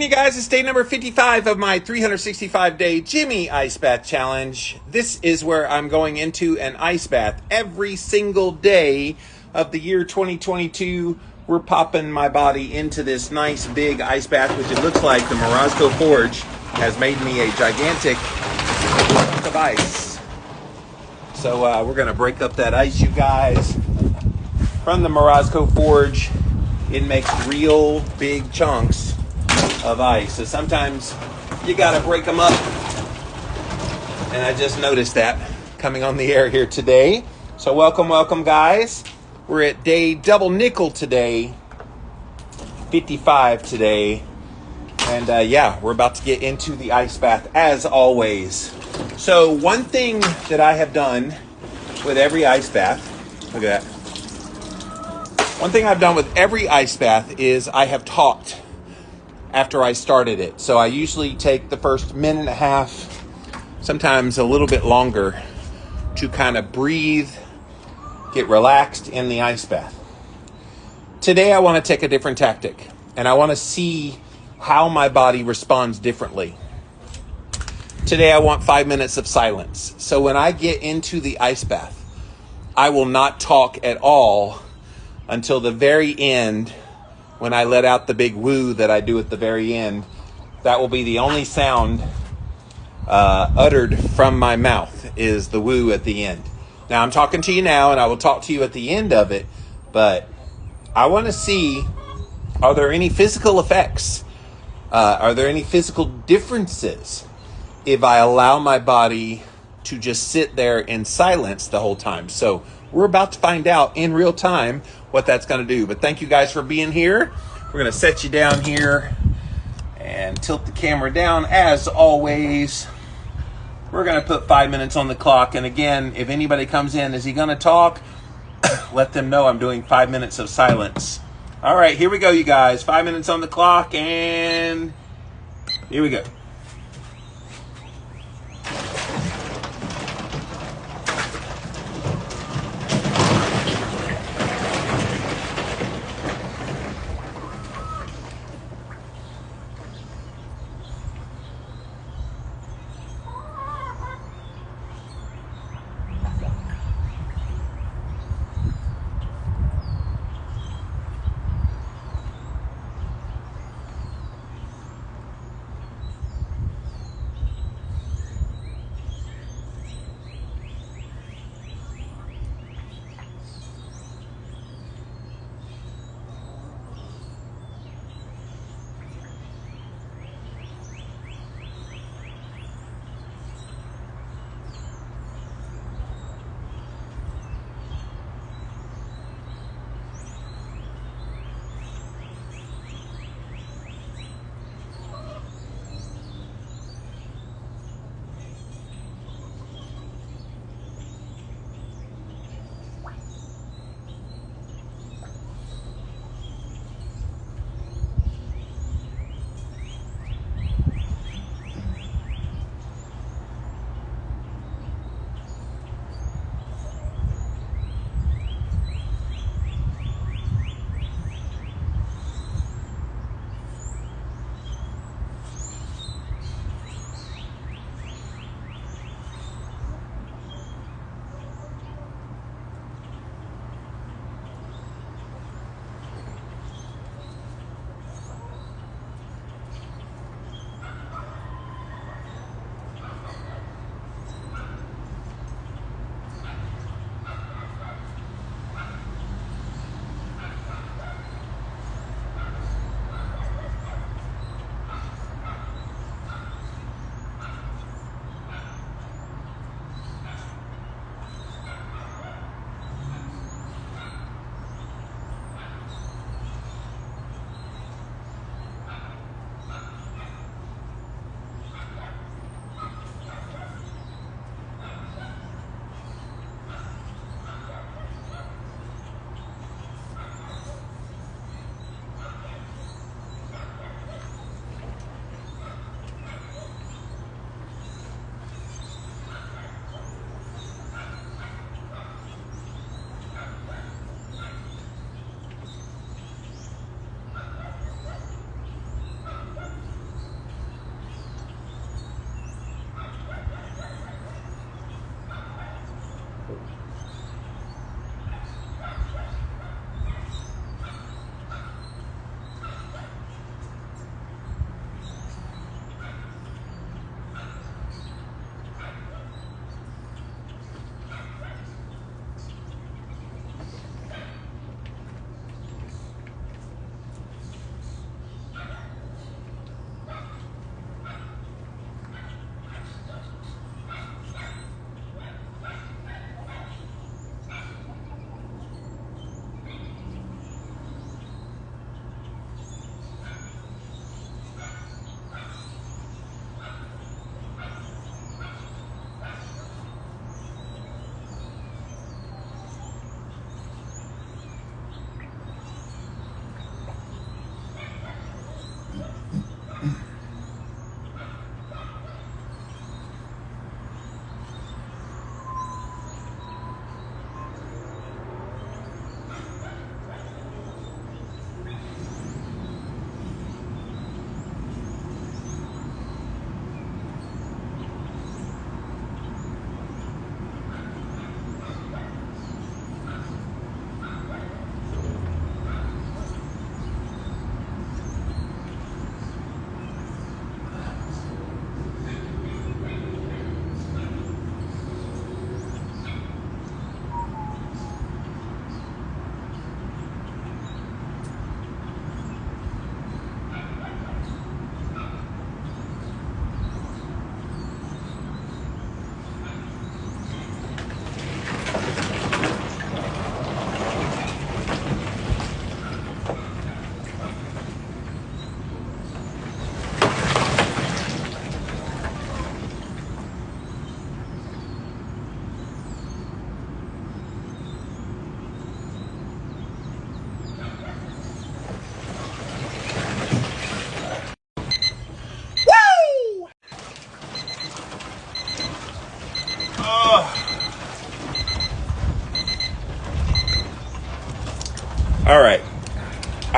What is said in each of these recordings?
you guys. It's day number 55 of my 365-day Jimmy Ice Bath Challenge. This is where I'm going into an ice bath every single day of the year 2022. We're popping my body into this nice big ice bath, which it looks like the Morozco Forge has made me a gigantic block of ice. So we're going to break up that ice, you guys. From the Morozco Forge, it makes real big chunks of ice. So sometimes you got to break them up. And I just noticed that coming on the air here today. So welcome, guys. We're at day double nickel today. 55 today. And yeah, we're about to get into the ice bath as always. So one thing that I have done with every ice bath, look at that. One thing I've done with every ice bath is I have talked after I started it. So I usually take the first minute and a half, sometimes a little bit longer, to kind of breathe, get relaxed in the ice bath. Today I want to take a different tactic, and I want to see how my body responds differently. Today I want 5 minutes of silence. So when I get into the ice bath, I will not talk at all until the very end, when I let out the big woo that I do at the very end. That will be the only sound uttered from my mouth, is the woo at the end. Now I'm talking to you now, and I will talk to you at the end of it, but I want to see, are there any physical effects? Are there any physical differences if I allow my body to just sit there in silence the whole time? So we're about to find out in real time what that's going to do. But thank you guys for being here. We're going to set you down here and tilt the camera down as always. We're going to put 5 minutes on the clock. And again, if anybody comes in, is he going to talk? Let them know I'm doing 5 minutes of silence. All right, here we go, you guys. 5 minutes on the clock, and here we go.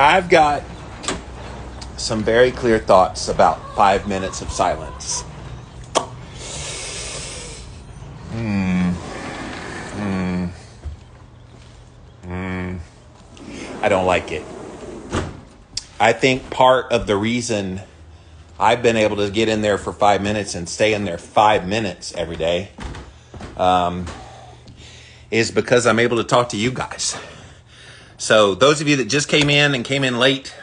I've got some very clear thoughts about 5 minutes of silence. I don't like it. I think part of the reason I've been able to get in there for 5 minutes and stay in there 5 minutes every day is because I'm able to talk to you guys. So those of you that just came in late,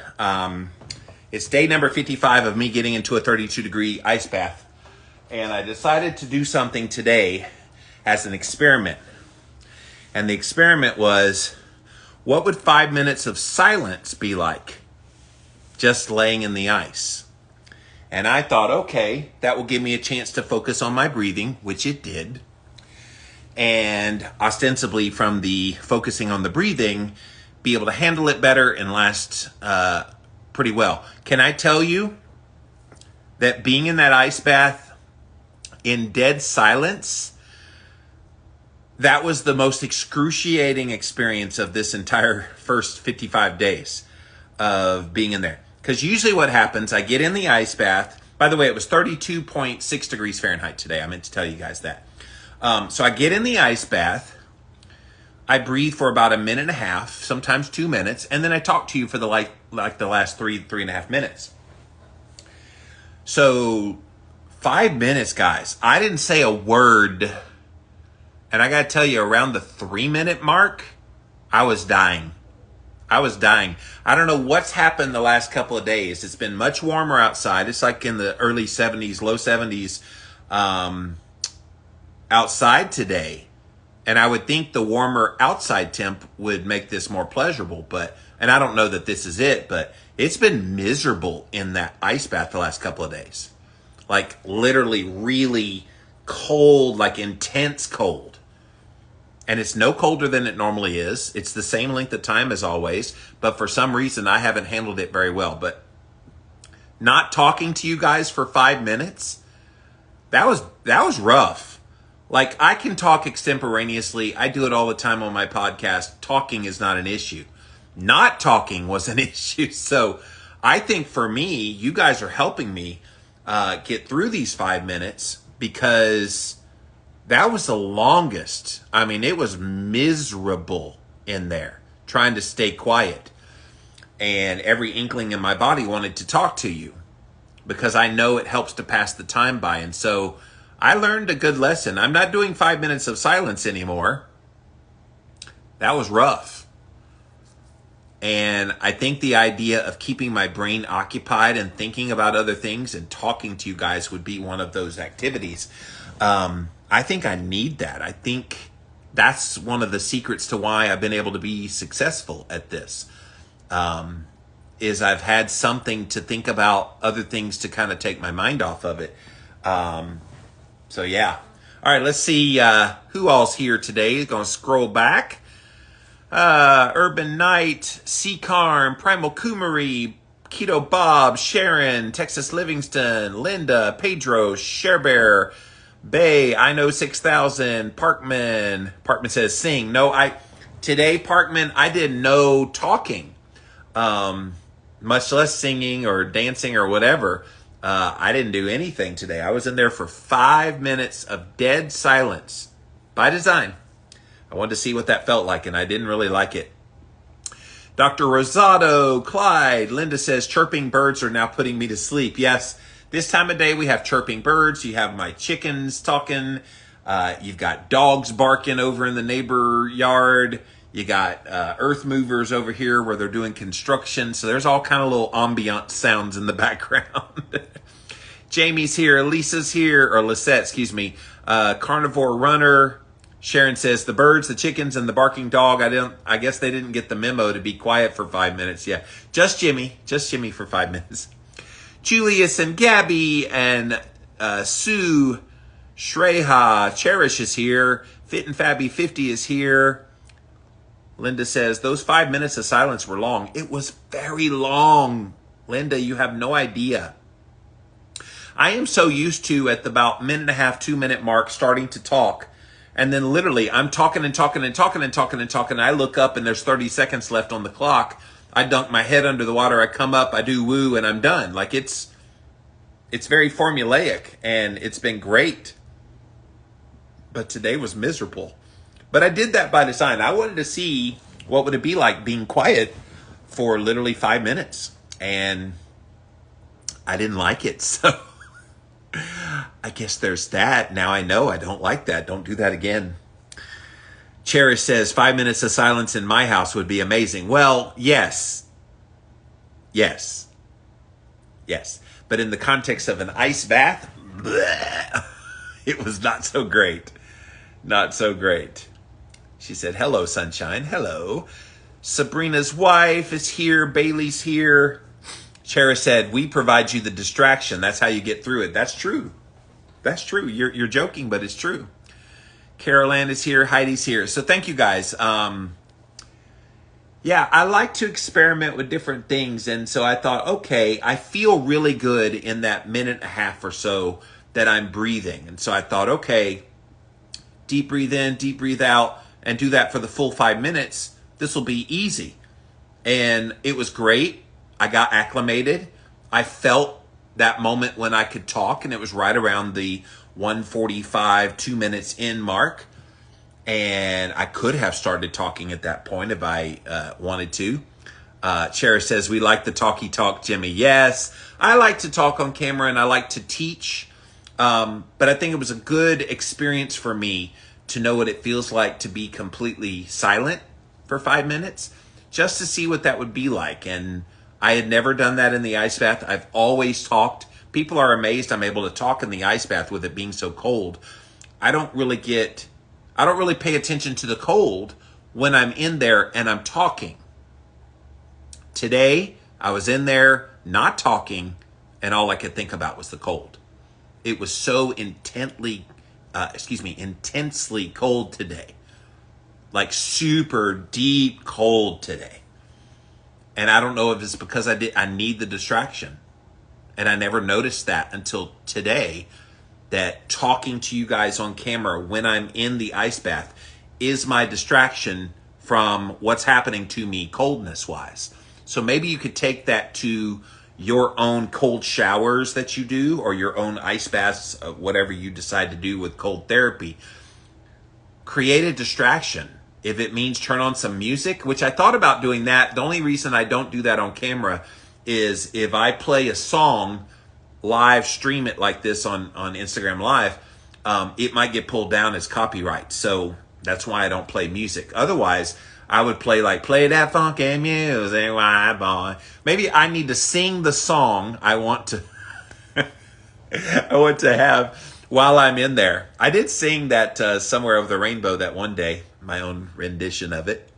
it's day number 55 of me getting into a 32-degree ice bath. And I decided to do something today as an experiment. And the experiment was, what would 5 minutes of silence be like? Just laying in the ice. And I thought, okay, that will give me a chance to focus on my breathing, which it did. And ostensibly from the focusing on the breathing, be able to handle it better and last pretty well. Can I tell you that being in that ice bath in dead silence, that was the most excruciating experience of this entire first 55 days of being in there. Because usually what happens, I get in the ice bath. By the way, it was 32.6 degrees Fahrenheit today. I meant to tell you guys that. So I get in the ice bath. I breathe for about a minute and a half, sometimes 2 minutes, and then I talk to you for the like the last three and a half minutes. So 5 minutes, guys. I didn't say a word. And I got to tell you, around the 3-minute mark, I was dying. I don't know what's happened the last couple of days. It's been much warmer outside. It's like in the early 70s, low 70s outside today. And I would think the warmer outside temp would make this more pleasurable. And I don't know that this is it, but it's been miserable in that ice bath the last couple of days. Like literally really cold, like intense cold. And it's no colder than it normally is. It's the same length of time as always. But for some reason, I haven't handled it very well. But not talking to you guys for 5 minutes, that was rough. Like, I can talk extemporaneously. I do it all the time on my podcast. Talking is not an issue. Not talking was an issue. So I think for me, you guys are helping me get through these 5 minutes because that was the longest. I mean, it was miserable in there trying to stay quiet. And every inkling in my body wanted to talk to you because I know it helps to pass the time by. And so I learned a good lesson. I'm not doing 5 minutes of silence anymore. That was rough. And I think the idea of keeping my brain occupied and thinking about other things and talking to you guys would be one of those activities. I think I need that. I think that's one of the secrets to why I've been able to be successful at this. Is I've had something to think about, other things to kind of take my mind off of it. So yeah. All right, let's see who all's here today. Going to scroll back. Urban Knight, C-Carm, Primal Kumari, Keto Bob, Sharon, Texas Livingston, Linda, Pedro, Sharebear, Bay, I know 6,000, Parkman. Parkman says sing. No, today, Parkman, I did no talking, much less singing or dancing or whatever. I didn't do anything today. I was in there for 5 minutes of dead silence by design. I wanted to see what that felt like, and I didn't really like it. Dr. Rosado, Clyde, Linda says chirping birds are now putting me to sleep. Yes. This time of day, we have chirping birds. You have my chickens talking. You've got dogs barking over in the neighbor yard. You got earth movers over here where they're doing construction. So there's all kind of little ambient sounds in the background. Jamie's here. Lisa's here. Or Lisette, excuse me. Carnivore Runner. Sharon says the birds, the chickens, and the barking dog. I guess they didn't get the memo to be quiet for 5 minutes. Yeah, just Jimmy for 5 minutes. Julius and Gabby and Sue, Shreya, Cherish is here. Fit and Fabby 50 is here. Linda says, those 5 minutes of silence were long. It was very long. Linda, you have no idea. I am so used to at the about minute and a half, 2 minute mark starting to talk. And then literally I'm talking and talking and talking and talking and talking. And I look up and there's 30 seconds left on the clock. I dunk my head under the water, I come up, I do woo, and I'm done. Like it's very formulaic, and it's been great. But today was miserable. But I did that by design. I wanted to see what would it be like being quiet for literally 5 minutes. And I didn't like it. So I guess there's that. Now I know I don't like that. Don't do that again. Cherish says 5 minutes of silence in my house would be amazing. Well, yes. Yes. Yes. But in the context of an ice bath, bleh, it was not so great. Not so great. She said, hello, sunshine. Hello. Sabrina's wife is here. Bailey's here. Chera said, we provide you the distraction. That's how you get through it. That's true. That's true. You're joking, but it's true. Carol Ann is here. Heidi's here. So thank you guys. Yeah, I like to experiment with different things. And so I thought, okay, I feel really good in that minute and a half or so that I'm breathing. And so I thought, okay, deep breathe in, deep breathe out, and do that for the full 5 minutes. This will be easy. And it was great. I got acclimated. I felt that moment when I could talk, and it was right around the 1:45, 2 minutes in mark. And I could have started talking at that point if I wanted to. Cherish says, we like the talky talk, Jimmy. Yes, I like to talk on camera, and I like to teach. But I think it was a good experience for me to know what it feels like to be completely silent for 5 minutes, just to see what that would be like. And I had never done that in the ice bath. I've always talked. People are amazed I'm able to talk in the ice bath with it being so cold. I don't really pay attention to the cold when I'm in there and I'm talking. Today, I was in there not talking, and all I could think about was the cold. It was so intensely cold today. Like super deep cold today. And I don't know if it's because I need the distraction. And I never noticed that until today, that talking to you guys on camera when I'm in the ice bath is my distraction from what's happening to me coldness wise. So maybe you could take that to your own cold showers that you do, or your own ice baths, whatever you decide to do with cold therapy. Create a distraction. If it means turn on some music, which I thought about doing that. The only reason I don't do that on camera is if I play a song, live stream it like this on Instagram Live, it might get pulled down as copyright. So that's why I don't play music. Otherwise, I would play that funky music, why boy. Maybe I need to sing the song I want to have while I'm in there. I did sing that Somewhere Over the Rainbow that one day, my own rendition of it.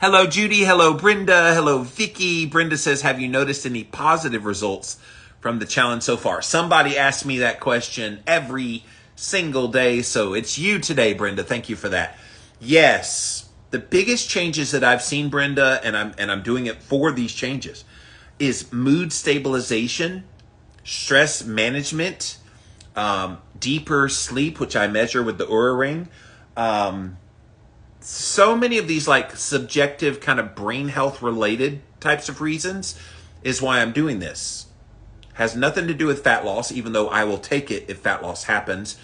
Hello, Judy. Hello, Brenda. Hello, Vicky. Brenda says, have you noticed any positive results from the challenge so far? Somebody asks me that question every single day, so it's you today, Brenda. Thank you for that. Yes. The biggest changes that I've seen, Brenda, and I'm doing it for these changes, is mood stabilization, stress management, deeper sleep, which I measure with the Oura Ring. So many of these like subjective kind of brain health related types of reasons is why I'm doing this. Has nothing to do with fat loss, even though I will take it if fat loss happens.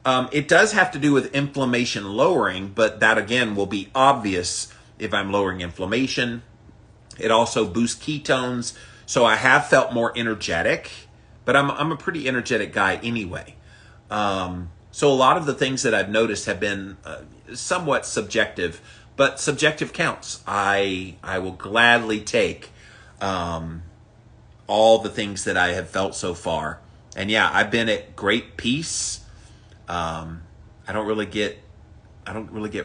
It does have to do with inflammation lowering, but that again will be obvious if I'm lowering inflammation. It also boosts ketones, so I have felt more energetic, but I'm a pretty energetic guy anyway. So a lot of the things that I've noticed have been somewhat subjective, but subjective counts. I will gladly take all the things that I have felt so far. And yeah, I've been at great peace. I don't really get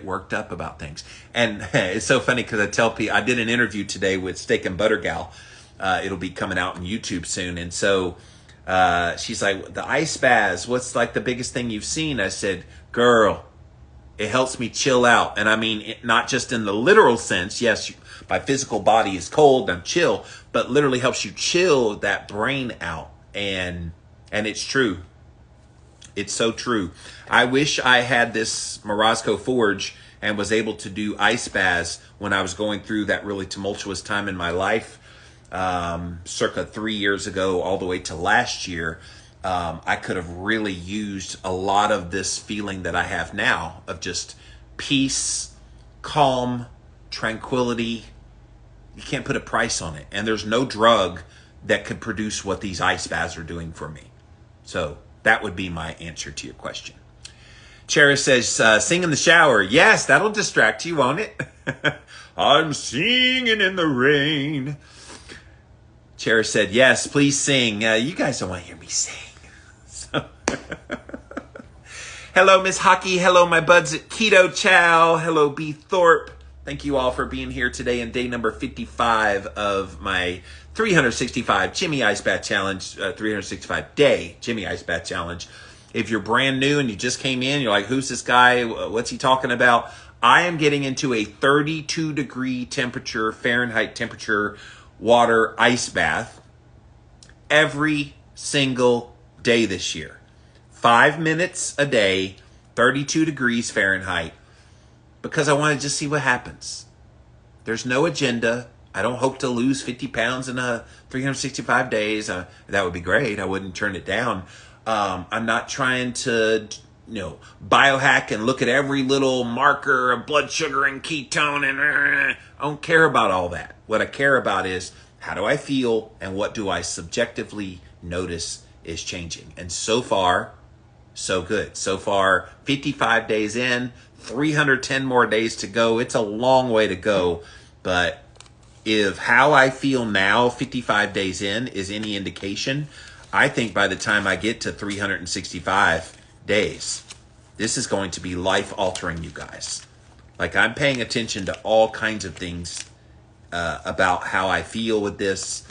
worked up about things. And it's so funny because I tell people, I did an interview today with Steak and Butter Gal. It'll be coming out on YouTube soon. And so she's like, the ice baths, what's like the biggest thing you've seen? I said, girl, it helps me chill out. And I mean, not just in the literal sense. Yes, my physical body is cold, I'm chill, but literally helps you chill that brain out. And it's true. It's so true. I wish I had this Morozco Forge and was able to do ice baths when I was going through that really tumultuous time in my life, circa 3 years ago, all the way to last year. I could have really used a lot of this feeling that I have now of just peace, calm, tranquility. You can't put a price on it. And there's no drug that could produce what these ice baths are doing for me. So that would be my answer to your question. Cherish says, sing in the shower. Yes, that'll distract you, won't it? I'm singing in the rain. Cherish said, yes, please sing. You guys don't want to hear me sing. So hello, Miss Hockey. Hello, my buds at Keto Chow. Hello, B. Thorpe. Thank you all for being here today in day number 55 of my 365 Jimmy Ice Bath Challenge, 365 day Jimmy Ice Bath Challenge. If you're brand new and you just came in, you're like, who's this guy? What's he talking about? I am getting into a 32 degree temperature, Fahrenheit temperature, water ice bath every single day this year. 5 minutes a day, 32 degrees Fahrenheit, because I want to just see what happens. There's no agenda. I don't hope to lose 50 pounds in 365 days. That would be great. I wouldn't turn it down. I'm not trying to, biohack and look at every little marker of blood sugar and ketone, and I don't care about all that. What I care about is, how do I feel and what do I subjectively notice is changing? And so far, so good. So far, 55 days in, 310 more days to go. It's a long way to go, but if how I feel now, 55 days in, is any indication, I think by the time I get to 365 days, this is going to be life-altering, you guys. Like, I'm paying attention to all kinds of things about how I feel with this.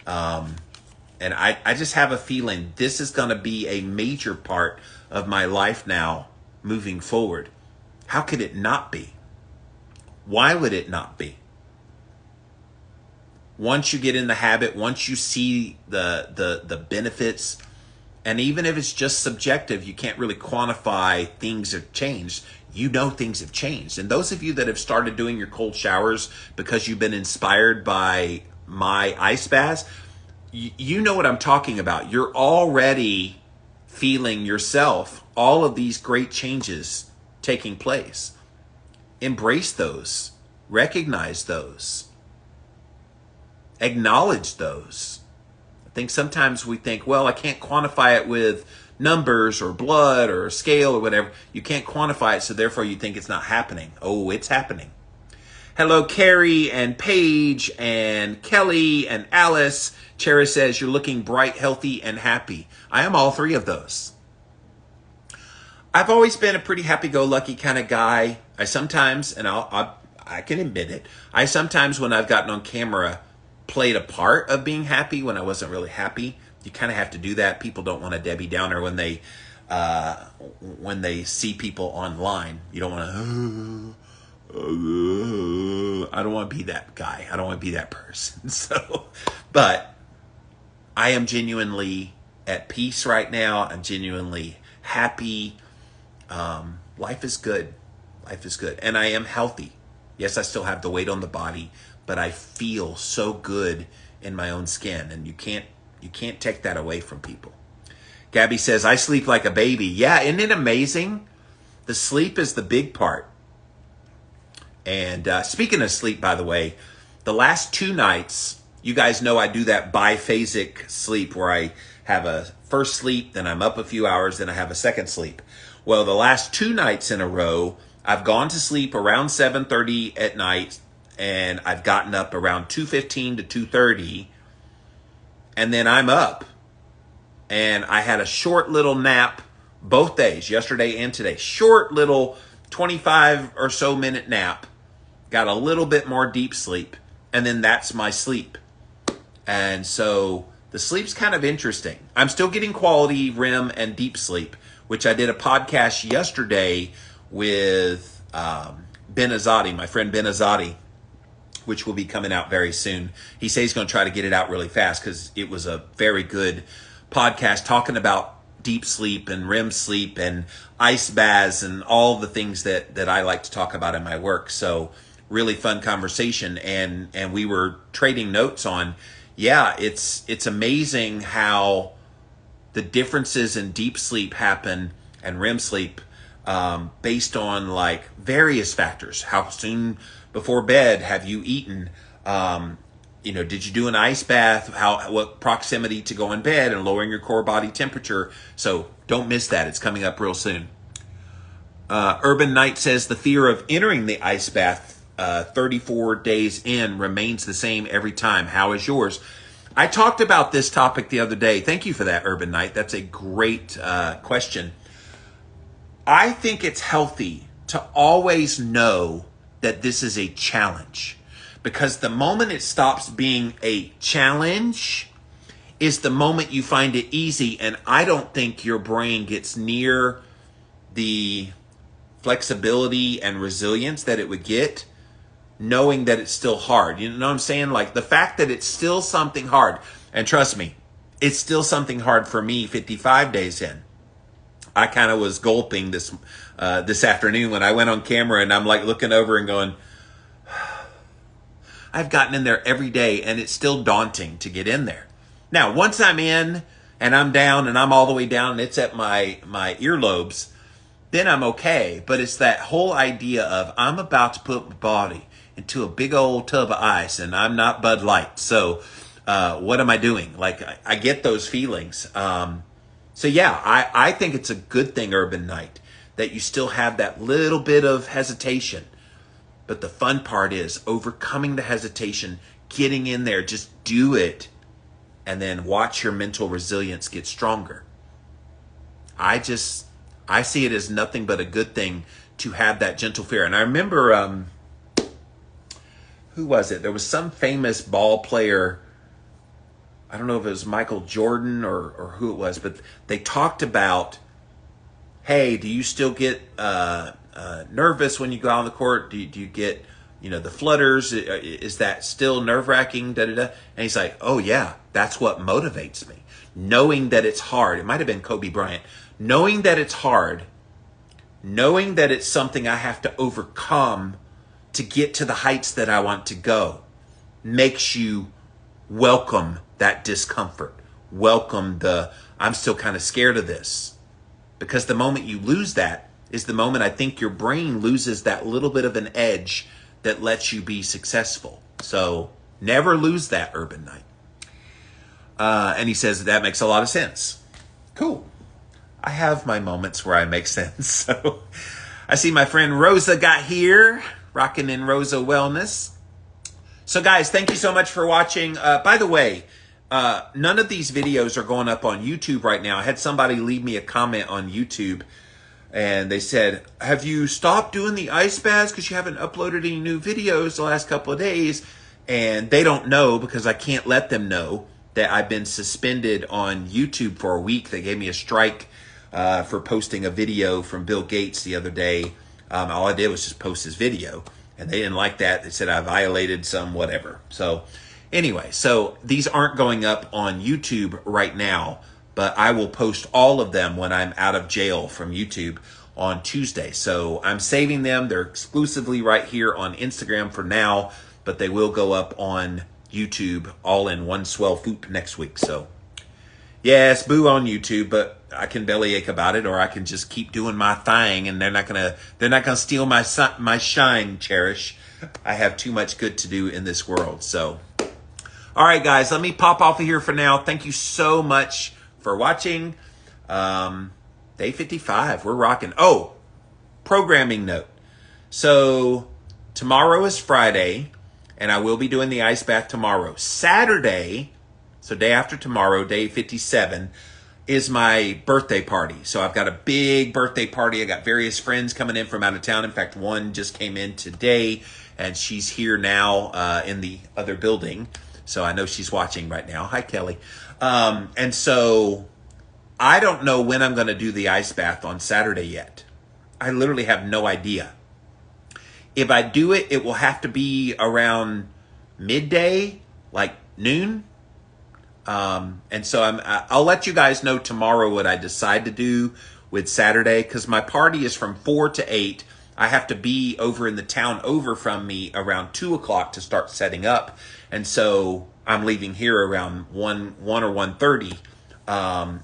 And I just have a feeling this is going to be a major part of my life now moving forward. How could it not be? Why would it not be? Once you get in the habit, once you see the benefits, and even if it's just subjective, you can't really quantify things have changed. You know things have changed. And those of you that have started doing your cold showers because you've been inspired by my ice baths, you know what I'm talking about. You're already feeling yourself all of these great changes taking place. Embrace those. Recognize those. Acknowledge those. I think sometimes we think, well, I can't quantify it with numbers or blood or a scale or whatever. You can't quantify it, so therefore you think it's not happening. Oh, it's happening. Hello, Carrie and Paige and Kelly and Alice. Chera says, you're looking bright, healthy, and happy. I am all three of those. I've always been a pretty happy-go-lucky kind of guy. I sometimes, and I can admit it, I sometimes, when I've gotten on camera, played a part of being happy when I wasn't really happy. You kind of have to do that. People don't want a Debbie Downer when they see people online. You don't want to, I don't want to be that guy. I don't want to be that person. So, but I am genuinely at peace right now. I'm genuinely happy. Life is good. Life is good. And I am healthy. Yes, I still have the weight on the body, but I feel so good in my own skin, and you can't take that away from people. Gabby says, I sleep like a baby. Yeah, isn't it amazing? The sleep is the big part. And speaking of sleep, by the way, the last 2 nights, you guys know I do that biphasic sleep where I have a first sleep, then I'm up a few hours, then I have a second sleep. Well, the last 2 nights in a row, I've gone to sleep around 7:30 at night, and I've gotten up around 2:15 to 2:30, and then I'm up. And I had a short little nap both days, yesterday and today. Short little 25 or so minute nap. Got a little bit more deep sleep, and then that's my sleep. And so the sleep's kind of interesting. I'm still getting quality REM and deep sleep, which I did a podcast yesterday with Ben Azadi, my friend Ben Azadi, which will be coming out very soon. He says he's going to try to get it out really fast because it was a very good podcast talking about deep sleep and REM sleep and ice baths and all the things that I like to talk about in my work. So really fun conversation. And we were trading notes on, yeah, it's amazing how the differences in deep sleep happen and REM sleep based on like various factors. How soon before bed have you eaten? Did you do an ice bath? What proximity to go in bed and lowering your core body temperature? So don't miss that. It's coming up real soon. Urban Knight says the fear of entering the ice bath 34 days in remains the same every time. How is yours? I talked about this topic the other day. Thank you for that, Urban Knight. That's a great question. I think it's healthy to always know that this is a challenge. Because the moment it stops being a challenge is the moment you find it easy. And I don't think your brain gets near the flexibility and resilience that it would get knowing that it's still hard. You know what I'm saying? Like the fact that it's still something hard. And trust me, it's still something hard for me 55 days in. I kind of was gulping this afternoon when I went on camera, and I'm like looking over and going, I've gotten in there every day and it's still daunting to get in there. Now, once I'm in and I'm down and I'm all the way down and it's at my earlobes, then I'm okay. But it's that whole idea of I'm about to put my body into a big old tub of ice and I'm not Bud Light. So what am I doing? Like I get those feelings. So yeah, I think it's a good thing, Urban Knight, that you still have that little bit of hesitation. But the fun part is overcoming the hesitation, getting in there, just do it, and then watch your mental resilience get stronger. I see it as nothing but a good thing to have that gentle fear. And I remember, who was it? There was some famous ball player. I don't know if it was Michael Jordan or who it was, but they talked about, hey, do you still get nervous when you go out on the court? Do you get, the flutters? Is that still nerve-wracking? And he's like, oh yeah, that's what motivates me. Knowing that it's hard. It might have been Kobe Bryant. Knowing that it's hard, knowing that it's something I have to overcome to get to the heights that I want to go, makes you welcome that discomfort. Welcome I'm still kind of scared of this. Because the moment you lose that is the moment I think your brain loses that little bit of an edge that lets you be successful. So never lose that, Urban Knight. And he says that makes a lot of sense. Cool. I have my moments where I make sense. So I see my friend Rosa got here, rocking in Rosa Wellness. So guys, thank you so much for watching. By the way, none of these videos are going up on YouTube right now. I had somebody leave me a comment on YouTube and they said, have you stopped doing the ice baths because you haven't uploaded any new videos the last couple of days? And they don't know because I can't let them know that I've been suspended on YouTube for a week. They gave me a strike for posting a video from Bill Gates the other day. All I did was just post his video and they didn't like that. They said I violated some whatever. So anyway, so these aren't going up on YouTube right now, but I will post all of them when I'm out of jail from YouTube on Tuesday. So I'm saving them. They're exclusively right here on Instagram for now, but they will go up on YouTube all in one swell swoop next week. So yes, boo on YouTube, but I can bellyache about it, or I can just keep doing my thing, and they're not gonna steal my shine. Cherish. I have too much good to do in this world. So, all right, guys, let me pop off of here for now. Thank you so much for watching. Day 55, we're rocking. Oh, programming note. So tomorrow is Friday, and I will be doing the ice bath tomorrow. Saturday, so day after tomorrow, day 57, is my birthday party. So I've got a big birthday party. I got various friends coming in from out of town. In fact, one just came in today, and she's here now in the other building. So I know she's watching right now. Hi, Kelly. And so I don't know when I'm going to do the ice bath on Saturday yet. I literally have no idea. If I do it, it will have to be around midday, like noon. And so I'll let you guys know tomorrow what I decide to do with Saturday, because my party is from 4 to 8. I have to be over in the town over from me around 2 o'clock to start setting up. And so I'm leaving here around 1 or 1:30.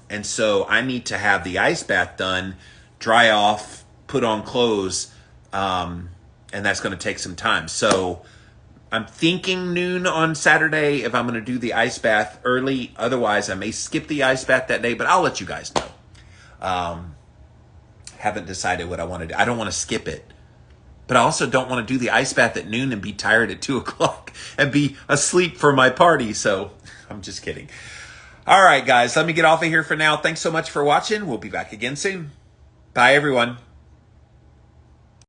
And so I need to have the ice bath done, dry off, put on clothes, and that's going to take some time. So I'm thinking noon on Saturday if I'm going to do the ice bath early. Otherwise, I may skip the ice bath that day, but I'll let you guys know. Haven't decided what I want to do. I don't want to skip it, but I also don't want to do the ice bath at noon and be tired at 2 o'clock and be asleep for my party. So I'm just kidding. All right, guys, let me get off of here for now. Thanks so much for watching. We'll be back again soon. Bye, everyone.